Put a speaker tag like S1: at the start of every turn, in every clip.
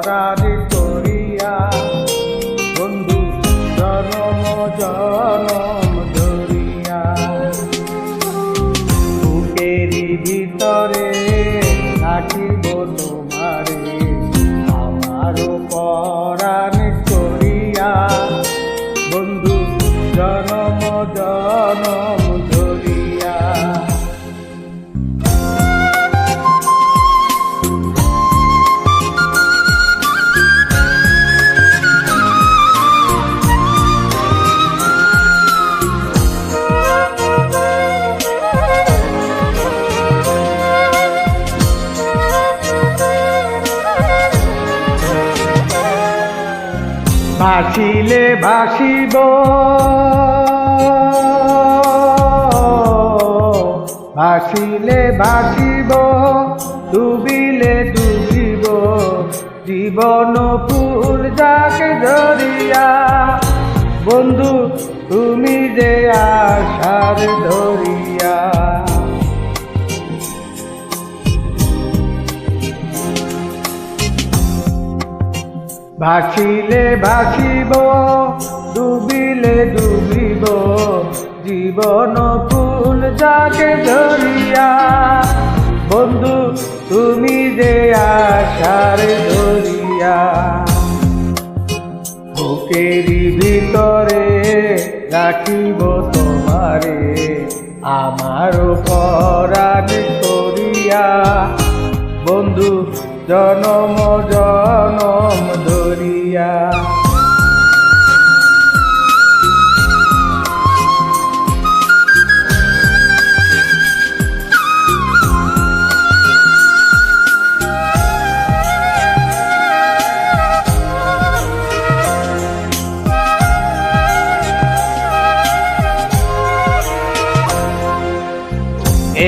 S1: পরাণ করিয়া বন্ধু জনম জনম ধরিয়া বুকেরই ভিতরে রাখিব তোমারে আমারও পরাণ করিয়া বন্ধু জনম জনম ধরিয়া। ভাসিলে ভাসিব ভাসিলে ভাসিব ডুবিলে ডুবিব জীবন ফুল যাকে ধরিয়া বন্ধু তুমি যে আশার ধরিয়া। ভাসিলে ভাসিব ডুবিলে ডুবিব জীবন ফুল যাকে ধরিয়া বন্ধু তুমি যে আশার ধরিয়া। বুকেরই ভিতরে রাখিব তোমারে আমারও পরাণ করিয়া বন্ধু জনম জনম ধরিয়া।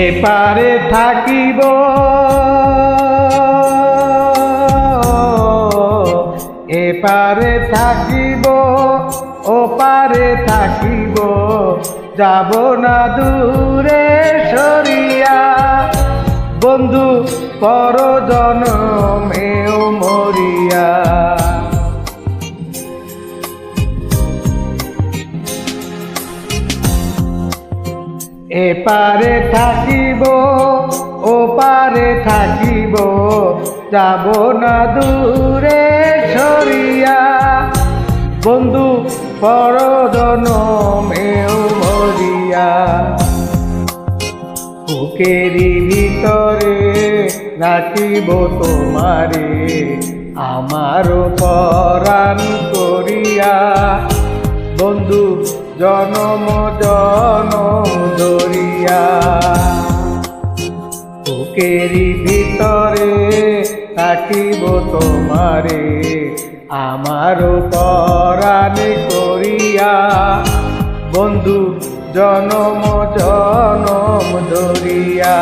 S1: এপারে থাকিব এপারে থাকিব ওপারে থাকিব যাব না দূরে সরিয়া বন্ধু পর জনমেও মরিয়া। এপারে থাকিব ওপারে থাকিব যাব না দূরে সরিয়া বন্ধু পর জনমেও মরিয়া। বুকেরই ভিতরে রাখিব তোমারে আমারও পরাণ করিয়া বন্ধু জনম জনম ধরিয়া। বুকেরই ভিতরে রাখিব তোমারে আমারও পরাণ করিয়া বন্ধু জনম জনম ধরিয়া।